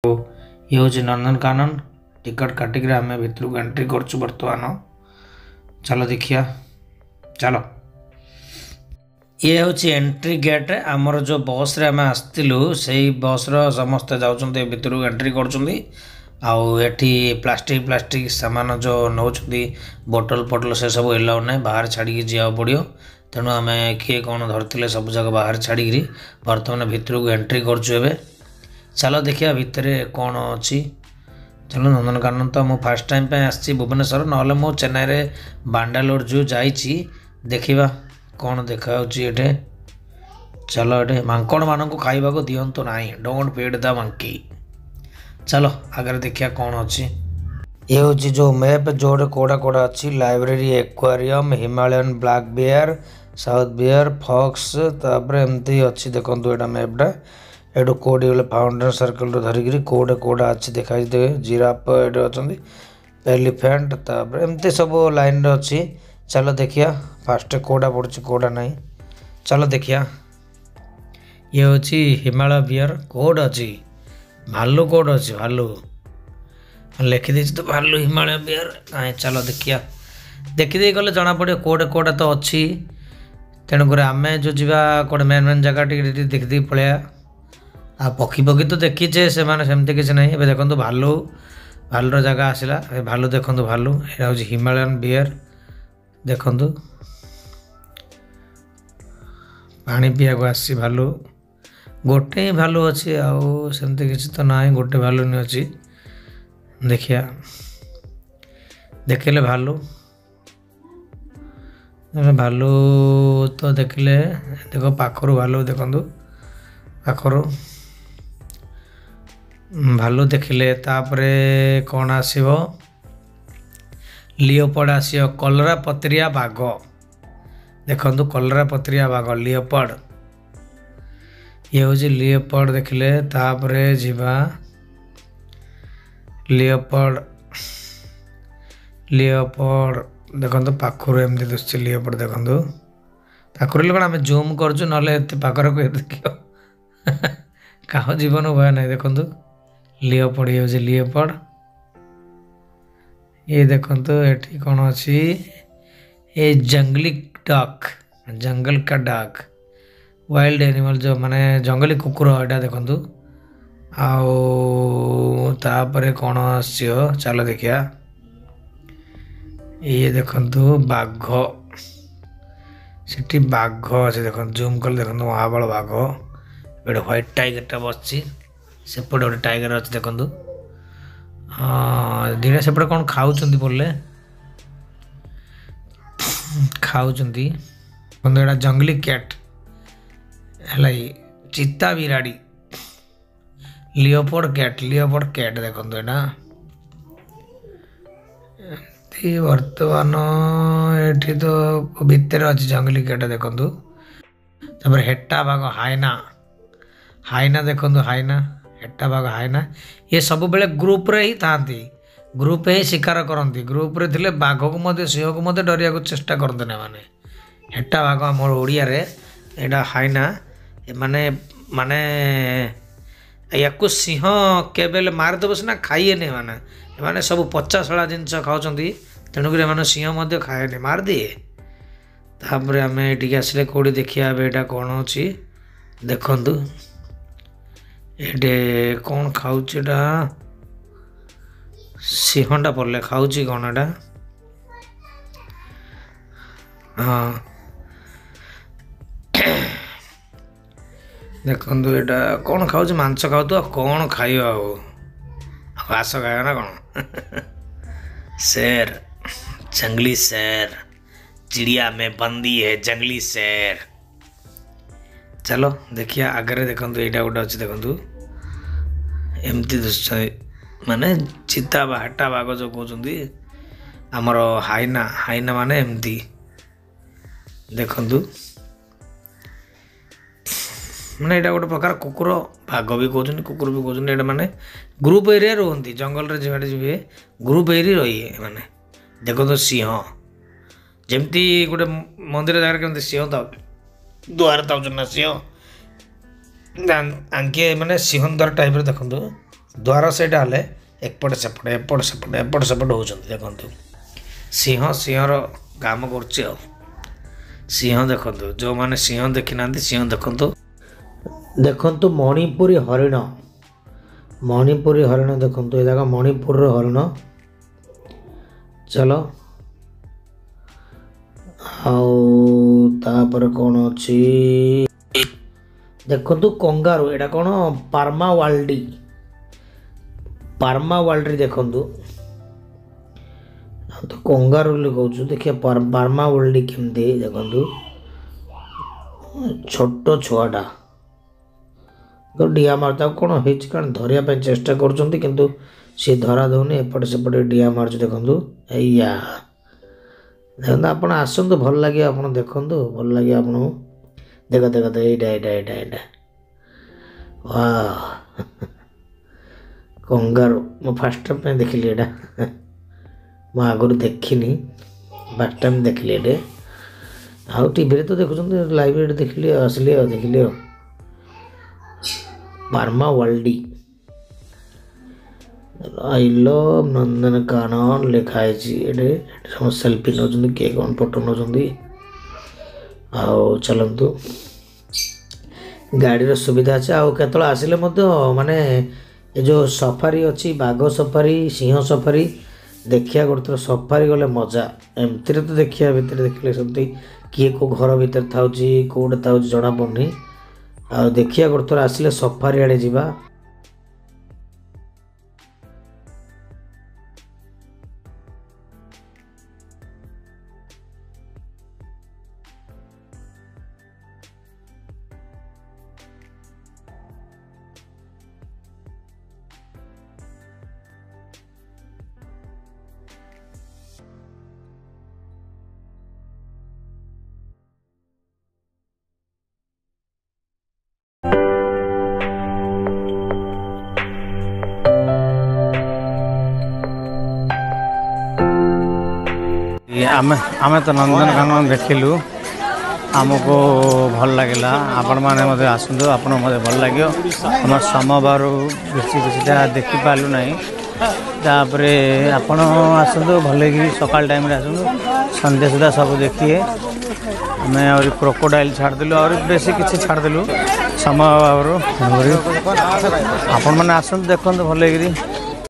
ये हूँ नंदनकानन टिकट काटिक आम भितर को एंट्री कर बर्तमान चलो देखिया चलो ये हूँ एंट्री गेट आमर जो बस रे आम आसलु से बस समस्ते जाऊँ भितर को एंट्री करी प्लास्टिक प्लास्टिक सामान जो नौ बोतल पटल से सब एलाउ ना बाहर छाड़ी जाओ पड़ो तेणु आम किए कौन धरते सब जगह बाहर छाड़ी बर्तमान भितर को एंट्री करुँ चलो देखिए भितर कौन अच्छी चलो नंदनकानन तो मुझे फास्ट टाइम पे आसी भुवनेश्वर ना मु चेन्नई रे बांडालोर जो जाइए देखा कौन देखा ये चलो ये मांकड़ मान खाइबा को दिंतु ना डोंट फीड द मंकी चलो आगे देखिया कौन अच्छी ये हूँ जो मैप जो कोड़ा कोड़ा अच्छी library aquarium Himalayan black bear sloth bear fox तापर एमती अच्छी देखो यहाँ मैपटा एटू कोड फाउंटेन सर्कल धरिकी कोड कोड़ा अच्छी देखा जिराफ ये अच्छा एलिफेंट तापर एमती सब लाइन अच्छी चलो देखिया फास्ट कोड़ा पड़ी कोड़ा नहीं चलो देखिया ये हूँ हिमालय बियर कोड अच्छी भालू कोड अच्छी भालू लिखिदे तो भालू हिमालय बियर कहीं चलो देखिया देखीदे गले जना पड़े कोड कोड़ा तो अच्छी तेणुक आम जो जा कौटे मेन मेन जगह देखी पलैया आ पक्षी पक्षी तो देखीचे से सेमती किसी ना ए देखो भालू भालुर जगह आसला भालू देखो भालू यहाँ हूँ हिमालयन बियर देखु पानी पिया को आसी भालू गोटे ही भालू अच्छी आमती किसी तो ना गोटे भालू नहीं अच्छी देखिया देखिले भालू भालू तो देखिले देखो पाखरु भालू देखु पाखरु भालू देखिले तापरे कौन आसीबो लियोपर्ड आसीबो कलरा पत्रिया बाघ देखु कलरा पत्रिया बाघ लियोपर्ड ये हूँ लियोपर्ड देखिले तापरे जीवा लियोपर्ड लियोपर्ड देखो पाखरु एमती दुसुची लियोपर्ड देखु पाखरु कौन आम जूम करछु ना पाखर को देख कह जीवन भय ना देखु लियोपर्ड ये हूँ लियोपर्ड ये देखु ये कौन अच्छी ये जंगली डक जंगल का डक वाइल्ड एनिमल जो माने जंगली कुकुर यहाँ देखु आउे कौन आसो चलो देखिया ये देखु बाघ से बाघ अच्छे देख जूम कल देखो महाबल बाघ गोटे व्हाइट टाइगर बस सेपटे गोटे टाइगर अच्छे देखु दिने सेपटे कौन खाऊँ बोले खाऊँ यहाँ जंगली कैट है चीता बिराड़ी लियोपर्ड कैट देखो यहाँ बर्तमान ये तो भितर अच्छी जंगली कैट देखु तापर हेटा बाघ हाइना हाइना देखु हाइना हेटा बाघ हाइना ये सब बेले ग्रुप रे ही था ग्रुप ही शिकार करती ग्रुप रे थिले बाघ को सिंह को डरिया को चेष्टा करते ना माने हेटा बाघ आम ओडिया रे एटा हाइना माने माने या सिंह केबेल मारिदेव सीना खाइए माने माने सब पचा सड़ा जिनस खाऊँ तेणुक सिंह खाए मार दिए तापर आम ये आसिले कौड़ी देखिया यहाँ कौन अच्छी देखु ये कौन खाऊँ सिंहटा पड़े खाऊँ कौन एटा हाँ देखु यहाँ कौन खाऊँ मांस खाऊ तो कौन खाइब घास खाए ना कौन शेर जंगली शेर चिड़िया में बंदी है जंगली शेर चलो देखिया आगे देखो यहाँ गोटे अच्छे देखु एमती दुश्च माने चीता हेटा बाघ जो कहते आमर हाइना हाइना माने एमती देखु माने यहाँ गोटे प्रकार कुकुर बाघ भी कहते कुकुर भी कहते यहाँ माने ग्रुप एरिया रुहति जंगल रे जो जी ग्रुप एरिया रही माने देखो तो सिंह जमती गोटे मंदिर जगह केमती सिंह द्वार था सिंह आंके माने सिंह द्वार टाइप देखो द्वार साइड हेले एपटे सेपटे एपट सेपटे एपट सेपट होउछन्ति देखंतु सिंह सिंहर काम करछि सिंह देखंतु जो माने सिंह देखि नांती सिंह देखंतु देखंतु मणिपुरी हरिण देखंतु ए जगह मणिपुर रो हरिण चलो आउ तापर कोन अछि देखंतु कंगारू एटा कोन पार्मा वाल्डी देखंतु तो कंगारू कहूँ देखिए पार्मा वाल्डी केमती देखंतु छोट छुआटा तो डिया मारता कौन हो धरिया चेष्टा करुँच किंतु सी धरा दौनी एपटे सेपटे डिया मार्च देखंतु एया देखो आप आसतु भल लगे आप देखु भल लगे आप देख देख देख वाह कंगारू मो फास्ट टाइम देखिली एटा मो आगुरी देखनी फास्ट टाइम देखिली ये आउ टीवी तो देखुं लाइव देखिली आसली देखिली पार्मा वाल्डी आई लव नंदनकानन लिखाई समस्त सेल्फी नौ किए कौन फोटो नौ चलतु गाड़ी सुविधा अच्छे आउ केतल आसिले माने ये जो सफारी अच्छी बाघ सफारी सिंह सफारी देखिया गोटे सफारी गले मजा एमती तो देखिया भितर देखिले समती किए को घर भितर थाउची कोडे थाउची जना पड़नी आ देखिया गोटे आसिले सफारी आड़े जीवा आम तो नंदनकानन देखिलु आमको भल लगे आपण मैंने मत आसतु आप भल लगे आम सोमवार बेसी किसी देखिपारू ना तापर आपण आसतु भल सकाल टाइम आसतु संध्या सुधा सब देखिए आम और क्रोकोडाइल छाड़देलु और बेसी किसी छाड़देलु समय अभाव आपण मैंने आसतु देखते भल